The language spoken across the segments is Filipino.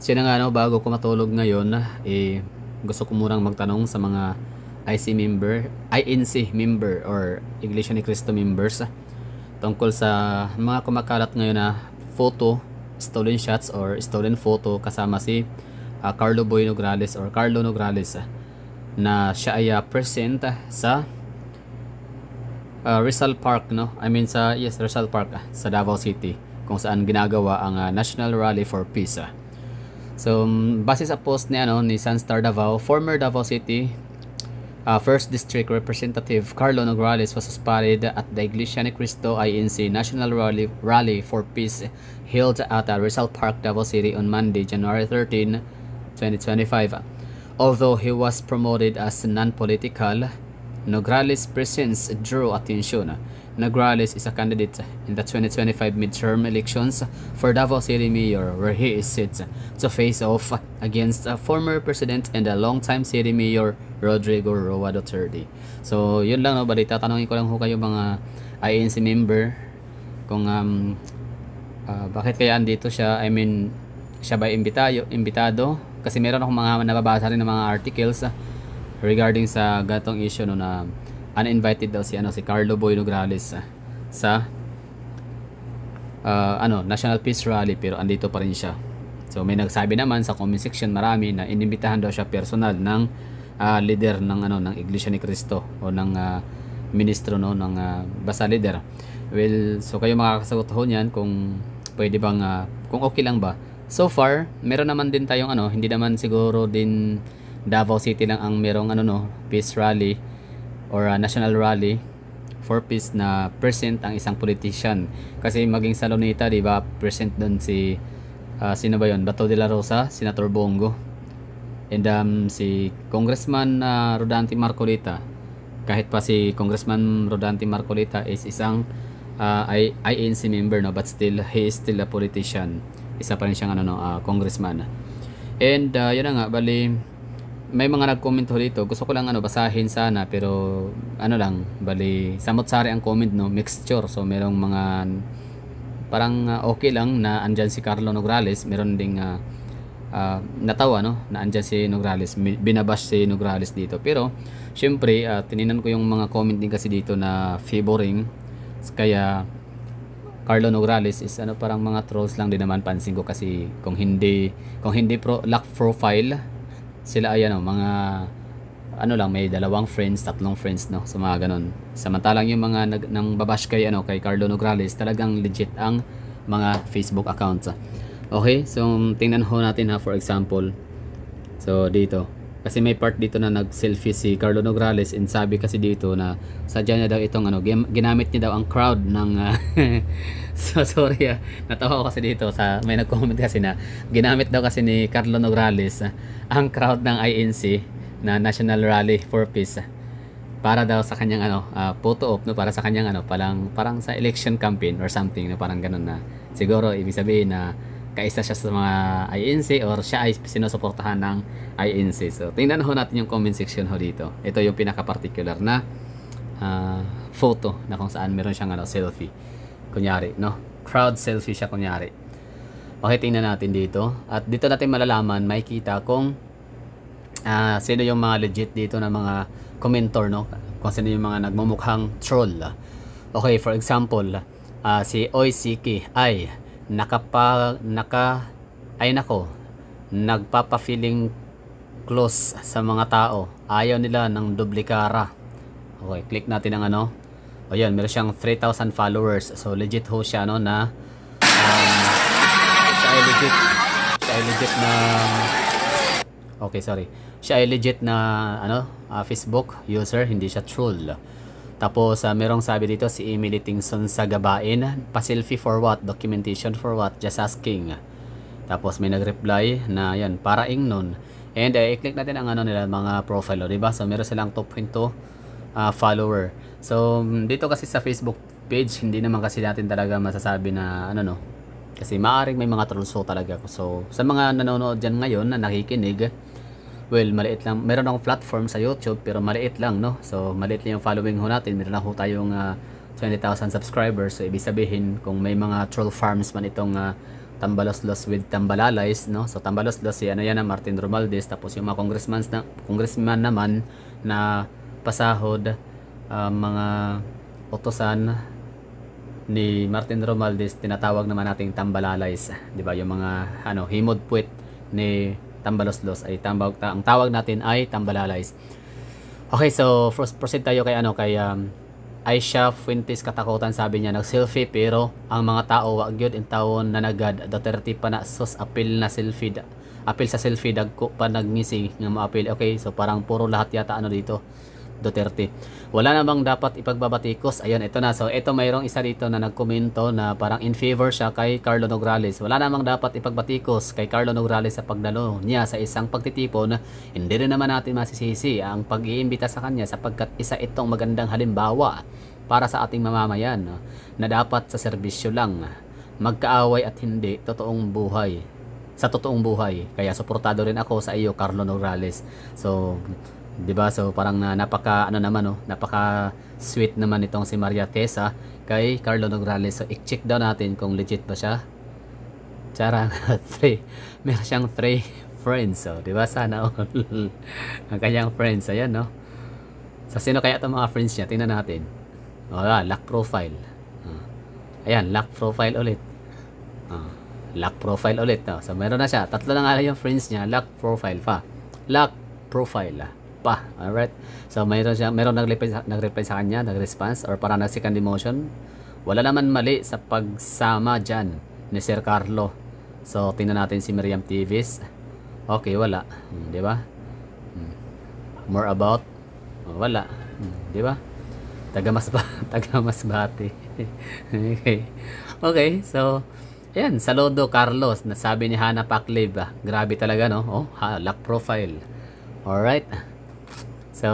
Siya na nga no, bago ko matulog ngayon, gusto ko munang magtanong sa mga INC member or Iglesia ni Cristo members tungkol sa mga kumakalat ngayon na photo, stolen shots or stolen photo kasama si Carlo Boy Nograles or Carlo Nograles na siya ay present sa Rizal Park, no? I mean sa Rizal Park sa Davao City kung saan ginagawa ang National Rally for Peace. So, base sa post ni Sunstar Davao, former Davao City First District Representative Carlo Nograles was spotted at the Iglesia ni Cristo INC National Rally for Peace held at Rizal Park, Davao City on Monday, January 13, 2025. Although he was promoted as non-political, Nograles' presence drew attention. Nograles is a candidate in the 2025 midterm elections for Davao City Mayor, where he is set to face off against former President and a longtime City Mayor Rodrigo Roa Duterte. So, yun lang, no? Balita, tanongin ko lang ho kayo mga INC member kung bakit kaya andito siya. I mean, siya ba imbitado? Kasi meron akong mga nababasa rin ng mga articles regarding sa gatong issue no, na uninvited daw si Carlo Boy Nograles sa National Peace Rally, pero andito pa rin siya. So may nagsabi naman sa comment section, marami, na inimbitahan daw siya personal ng leader ng Iglesia ni Cristo o ng ministro ng basta leader. Well, so kayo makakasagot ho niyan kung pwede bang kung okay lang ba. So far, meron naman din tayong hindi naman siguro din Davao City lang ang merong peace rally or national rally for peace na present ang isang politician. Kasi maging sa Luneta, di ba, present doon si sino ba yon? Bato de la Rosa, Senator Bongo, and si Congressman Rodante Marcolita. Kahit pa si Congressman Rodante Marcolita is isang INC member, no, but still he is still a politician. Isa pa rin siyang congressman. And yun na nga, bali may mga nag-comment ho dito. Gusto ko lang basahin sana, pero bali samot-sari ang comment, no, mixture. So merong mga parang okay lang na andyan si Carlo Nograles, meron ding natawa, no, na andyan si Nograles, binabash si Nograles dito. Pero syempre tininan ko yung mga comment din kasi dito na favoring, kaya Carlo Nograles is parang mga trolls lang din naman, pansin ko. Kasi kung hindi lock profile sila ay mga lang, may 2 friends, 3 friends, no, so mga ganon. Samantalang yung mga nang babash kay Carlo Nograles, talagang legit ang mga Facebook accounts. Okay, so tingnan ho natin for example. So dito, kasi may part dito na nag-selfie si Carlo Nograles, and sabi kasi dito na sadya niya daw itong ginamit niya daw ang crowd ng so sorry natawa ko kasi dito may nag-comment kasi na ginamit daw kasi ni Carlo Nograles ang crowd ng INC na National Rally for Peace para daw sa kanyang photo op, no, para sa kanyang parang sa election campaign or something, no, parang ganun na siguro ibig sabihin na kaisa siya sa mga INC or siya ay sinusuportahan ng INC. So tingnan ho natin yung comment section ho dito. Ito yung pinaka-particular na photo na kung saan meron siyang selfie. Kunyari, no? Crowd selfie siya kunyari. Okay, tingnan natin dito. At dito natin malalaman, makikita kung sino yung mga legit dito na mga commentor, no? Kung sino yung mga nagmumukhang troll. Okay, for example, si Oisiki ay nagpapa-feeling close sa mga tao. Ayaw nila ng duplikara. Okay, click natin ang o yan, meron siyang 3,000 followers. So legit ho siya, no, na siya ay legit na siya ay legit na Facebook user, hindi siya troll. Tapos merong sabi dito si Emily Tingson sa Gabain, pa-selfie for what? Documentation for what? Just asking. Tapos may nag-reply na yan, para ingnon. And i-click natin ang nila mga profile, diba? So meron silang 2.2 follower. So dito kasi sa Facebook page, hindi naman kasi natin talaga masasabi na no, kasi maaring may mga trolls talaga. So sa mga nanonood dyan ngayon na nakikinig, well, maliit lang. Meron akong platform sa YouTube, pero maliit lang, no? So maliit lang yung following ho natin. Meron lang ho tayong 20,000 subscribers. So ibig sabihin, kung may mga troll farms man itong Tambaloslos with Tambalalays, no? So Tambaloslos si ano yan na Martin Romualdez, tapos yung mga congressman naman na pasahod, mga utosan ni Martin Romualdez, tinatawag naman nating Tambalalays, di ba? Yung mga ano himod puwet ni Tambaloslos ay ang tawag natin ay Tambalalays. Okay, so first proceed tayo kay ano kay Aisha Fuentes katakutan, sabi niya nag-selfie pero ang mga tao wag gyud in taon na nagad Duterte pa na sus apil sa selfie dagko pa nagngisi nga maapil. Okay, so parang puro lahat yata ano dito Duterte. Wala namang dapat ipagbabatikos. Ayun, ito na. So ito mayroong isa dito na nagkomento na parang in favor siya kay Carlo Nograles. Wala namang dapat ipagbatikos kay Carlo Nograles sa pagdalo niya sa isang pagtitipon. Hindi rin naman natin masisisi ang pag-iimbita sa kanya sapagkat isa itong magandang halimbawa para sa ating mamamayan, no? Na dapat sa serbisyo lang magkaaway at hindi totoong buhay. Sa totoong buhay. Kaya suportado rin ako sa iyo, Carlo Nograles. So 'di ba? So parang napaka ano naman, no, napaka sweet naman itong si Maria Tessa kay Carlo Nograles. So i-check daw natin kung legit ba siya. Charang 3. Meron siyang 3 friends. So 'di ba, sana all ang kanyang friends, ayan, no. So sino kaya itong mga friends niya? Tingnan natin. Lock profile. Ayan, lock profile ulit. Lock profile ulit, no. So meron na siya. Tatlo na nga yung friends niya, lock profile pa. Lock profile pa. Alright. So meron nag-reply sa kanya, nag-response or parang nag-second emotion. Wala naman mali sa pagsama dyan ni Sir Carlo. So tingnan natin si Miriam Tivis. Okay, wala. Di ba? More about? Wala. Di ba? Taga Masbate. Okay. Okay, so ayan, saludo Carlos. Nasabi ni Hannah Paclib. Grabe talaga, no? Lock profile. Alright. So,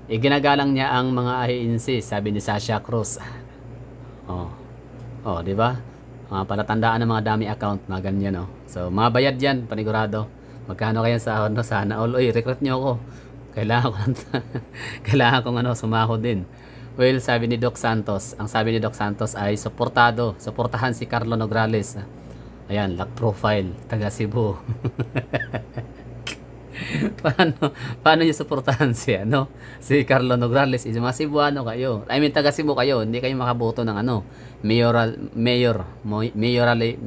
iginagalang niya ang mga INC, sabi ni Sasha Cruz. Di ba? Palatandaan ng mga dami account, mga ganyan, no? So, mga bayad yan, panigurado. Magkano kayo sa ano, sana all? Uy, recruit niyo ako. Kailangan kong sumahod din. Well, sabi ni Doc Santos, ang sabi ni Doc Santos ay suportahan si Carlo Nograles. Ayan, lock profile, taga Cebu. paano niyo suportahan si Carlo Nograles? Mga Cebuano kayo. I mean, taga Cebu kayo. Hindi kayo makaboto ng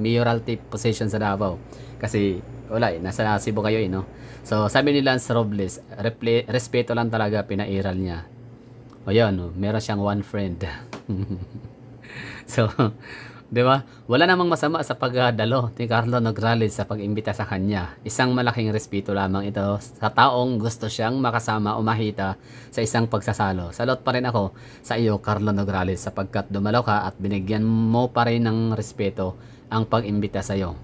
mayoralty position sa Davao. Kasi wala nasa Cebu kayo, no? So, sabi ni Lance Robles, respeto lang talaga pinairal niya. Ayun, meron siyang one friend. So, di ba? Wala namang masama sa pagdalo ni Carlo Nograles sa pag-imbita sa kanya. Isang malaking respeto lamang ito sa taong gusto siyang makasama o mahita sa isang pagsasalo. Salot pa rin ako sa iyo, Carlo Nograles, sapagkat dumalo ka at binigyan mo pa rin ng respeto ang pag-imbita sa iyo.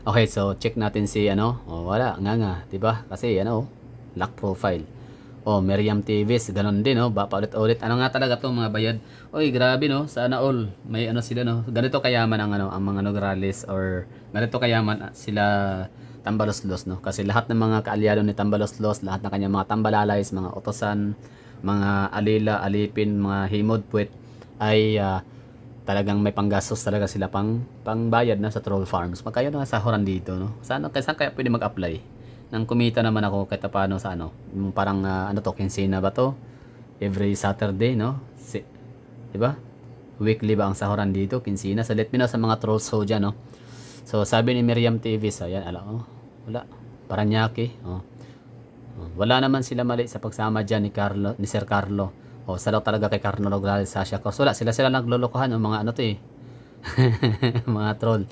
Okay, so check natin si wala nga, 'di ba? Kasi lock profile. Miriam Tivis, ganun din, paulit-ulit. Ano nga talaga 'tong mga bayad? Oy, grabe, no? Sana all may sila, no? Ganito kayaman ang mga Nograles, or ganito kayaman sila Tambaloslos, no? Kasi lahat ng mga kaalyado ni Tambaloslos, lahat ng kanyang mga Tambalalays, mga utosan, mga alila, alipin, mga himod puwet ay talagang may panggastos talaga sila pangbayad na sa troll farms. Magkaya na sahuran dito, no? Saan kaya pwede mag-apply? Nang kumita naman ako kahit paano sa parang Quincena ba to? Every Saturday, no? Diba? Weekly ba ang sahuran dito? Quincena. So let me know sa mga trolls ho dyan, no? So sabi ni Miriam Tivis, ayan, wala. Paranaque, wala naman sila mali sa pagsama dyan ni Sir Carlo. Salaw talaga kay Carlo Nograles, Sasha Cruz. Wala, sila naglolokohan, mga mga troll.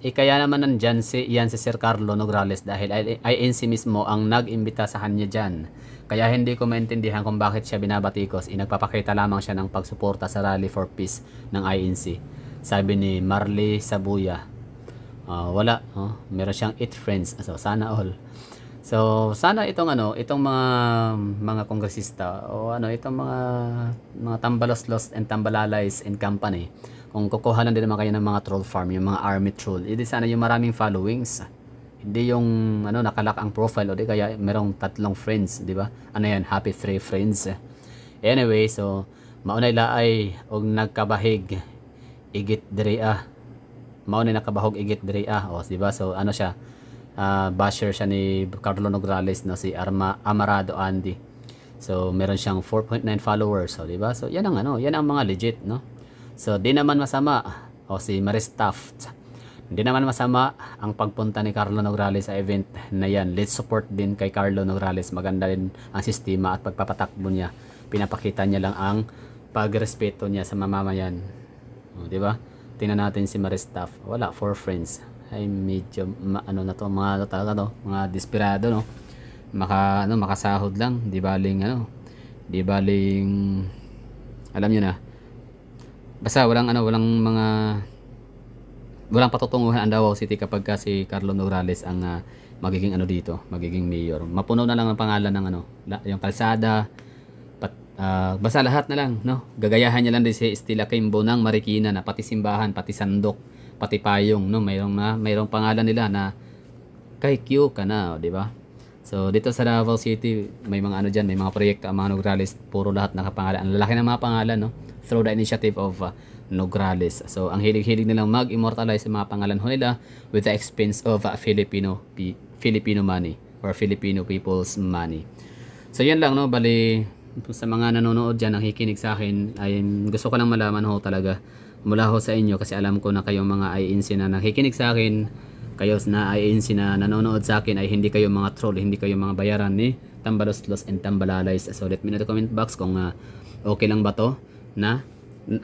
Kaya naman nandyan si Sir Carlo Nograles dahil INC mismo ang nag-imbita sa kanya dyan. Kaya hindi ko maintindihan kung bakit siya binabatikos. Nagpapakita lamang siya ng pagsuporta sa Rally for Peace ng INC. Sabi ni Marley Sabuya. Wala, meron siyang 8 friends. So sana all. So sana itong mga kongresista o itong mga Tambaloslos and Tambalalays and company, kung kukuhanan din naman kayo ng mga troll farm, yung mga army troll, hindi sana yung maraming followings, hindi yung nakalak ang profile o di kaya merong 3 friends, di ba? Happy 3 friends. Anyway, so maunay laay og nagkabahig igit diri mao ni nakabahog igit diri o di ba? So ano siya, basher siya ni Carlo Nograles, no, si Amarado Andy. So meron siyang 4.9 followers, so di ba? So yan ang yan ang mga legit, no. So di naman masama si Maris Taft. Hindi naman masama ang pagpunta ni Carlo Nograles sa event na yan. Let's support din kay Carlo Nograles. Maganda rin ang sistema at pagpapatakbo niya. Pinapakita niya lang ang pagrespeto niya sa mamamayan. Di ba? Tingnan natin si Maris Taft. Wala, for friends. Ay medyo na to, mga talaga to, mga desperado, no. Makasahod lang, di baling alam niyo na. Basta walang patutunguhan ang Davao City kapag si Carlo Nograles ang magiging magiging mayor. Mapuno na lang ang pangalan ng yung kalsada, basta lahat na lang, no. Gagayahan niya lang din si Estela Quimbo ng Marikina, na pati simbahan, pati sandok, pati payong, no, mayroong pangalan nila na kay Q ka na, di ba? So dito sa Davao City may mga diyan, may mga proyekto ang mga Nograles, puro lahat nakapangalan. Ang lalaki ng mga pangalan, no, through the initiative of Nograles. So ang hilig-hilig nilang mag-immortalize yung mga pangalan nila with the expense of Filipino money or Filipino people's money. So yan lang, no, bali sa mga nanonood diyan, nakikinig sa akin, ay gusto ko lang malaman talaga mula sa inyo, kasi alam ko na kayong mga INC na nakikinig sa akin, kayo na INC na nanonood sa akin, ay hindi kayo mga troll, hindi kayo mga bayaran ni Tambaloslos and Tambalays. So let me know in the comment box kung okay lang ba to na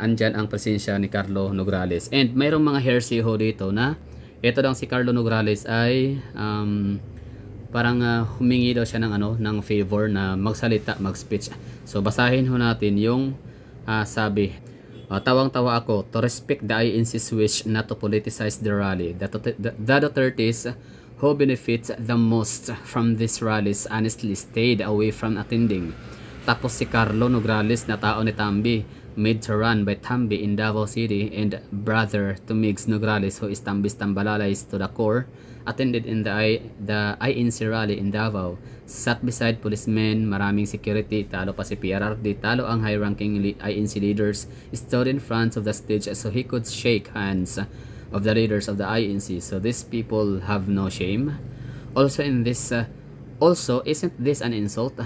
andyan ang presensya ni Carlo Nograles. And mayroong mga hearsay dito na ito daw si Carlo Nograles ay parang humingi daw siya ng favor na magsalita, mag-speech. So basahin natin yung sabi. Tawang-tawa ako to respect the INC's wish not to politicize the rally. The Dutertes who benefits the most from these rallies honestly stayed away from attending. Tapos si Carlo Nograles na tao ni Tambi, made to run by Tambi in Davao City, and brother to Migs Nograles, who is Tambi's Tambalays to the core, attended in the INC rally in Davao. Sat beside policemen, maraming security, talo pa si PRRD, talo ang high-ranking INC leaders, stood in front of the stage so he could shake hands of the leaders of the INC. So these people have no shame. Also isn't this an insult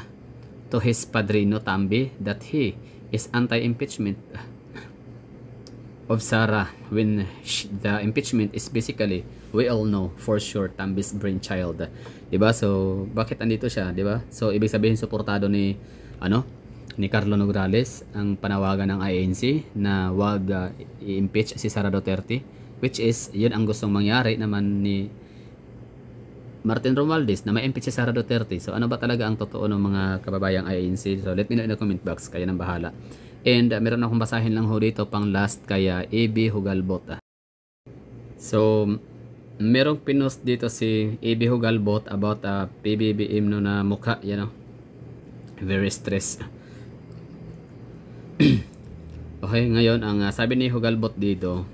to his padrino Tambi that he is anti-impeachment of Sara when the impeachment is basically, we all know for sure, Tambi's brainchild, diba? So bakit andito siya, diba? So ibig sabihin suportado ni Carlo Nograles ang panawagan ng INC na wag i-impeach si Sara Duterte, which is yun ang gustong mangyari naman ni Martin Romualdez, na ma-impeach si Sara Duterte. So ano ba talaga ang totoo ng mga kababayang INC? So let me know in the comment box, kayo nang bahala. And meron akong basahin lang dito pang last kaya AB Hugalbot. So merong pinost dito si AB Hugalbot about PBBM na mukha, very stressed. Okay, ngayon ang sabi ni Hugalbot dito,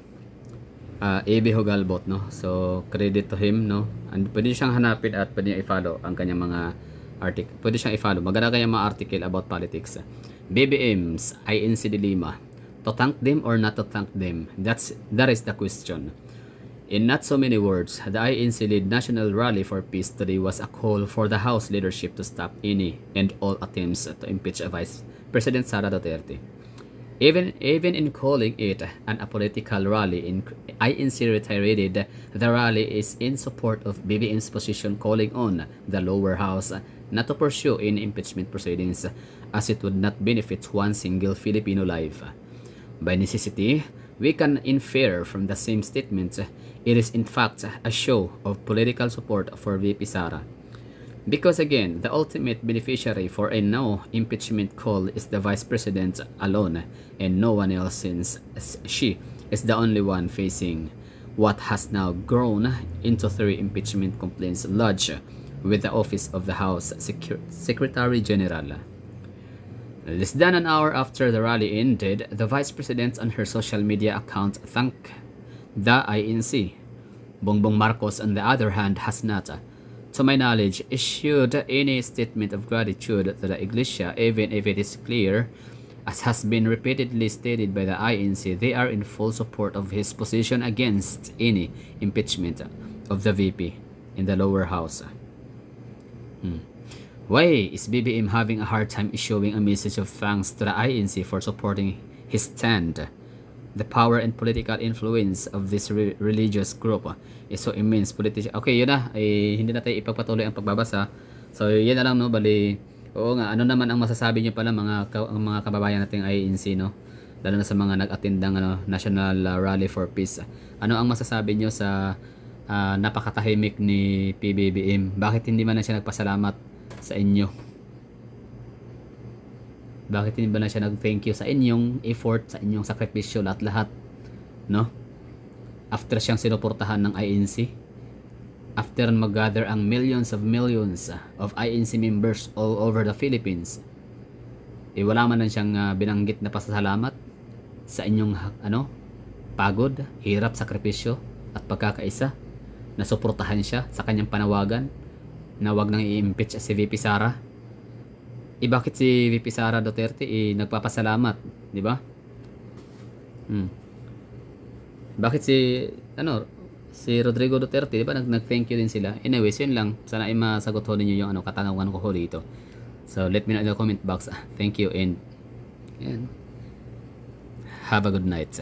AB Hugalbot, no? So credit to him, no? And pwede siyang hanapin at pwede niya i-follow ang kanyang mga article. Pwede siyang i-follow. Maganda kanyang mga article about politics. BBM's INC dilemma. To thank them or not to thank them? That is the question. In not so many words, the INC-led National Rally for Peace today was a call for the House leadership to stop any and all attempts to impeach Vice President Sara Duterte. Even in calling it an apolitical rally, INC reiterated the rally is in support of BBM's position, calling on the lower house not to pursue any impeachment proceedings as it would not benefit one single Filipino life. By necessity, we can infer from the same statement it is in fact a show of political support for VP Sara. Because again, the ultimate beneficiary for a no impeachment call is the Vice President alone and no one else, since she is the only one facing what has now grown into 3 impeachment complaints lodged with the Office of the House Secretary General. Less than an hour after the rally ended, the Vice President on her social media account thanked the INC. Bongbong Marcos, on the other hand, has not, to my knowledge, issued any statement of gratitude to the Iglesia, even if it is clear As has been repeatedly stated by the INC, they are in full support of his position against any impeachment of the VP in the lower house. Why is BBM having a hard time issuing a message of thanks to the INC for supporting his stand? The power and political influence of this religious group is so immense. Okay, yun na. Hindi na tayo ipagpatuloy ang pagbabasa. So, yun na lang, no? Bali, oo nga, ano naman ang masasabi nyo pala mga kababayan nating INC, no? Lalo na sa mga nag-attendang National Rally for Peace. Ano ang masasabi nyo sa napakatahimik ni PBBM? Bakit hindi man na siya nagpasalamat sa inyo? Bakit hindi ba na siya nag-thank you sa inyong effort, sa inyong sakripisyo, lahat-lahat, no? After siyang sinuportahan ng INC, after mag-gather ang millions of INC members all over the Philippines, wala man lang siyang binanggit na pasasalamat sa inyong pagod, hirap, sakripisyo at pagkakaisa, na suportahan siya sa kanyang panawagan na wag nang i-impeach si VP Sara. Bakit si VP Sara Duterte nagpapasalamat, di ba? Bakit si Rodrigo Duterte, di ba, nag-thank you din sila? Anyways, yun lang. Sana ay masagot ho ninyo yung katanungan ko ho dito. So, let me know in the comment box. Thank you and have a good night.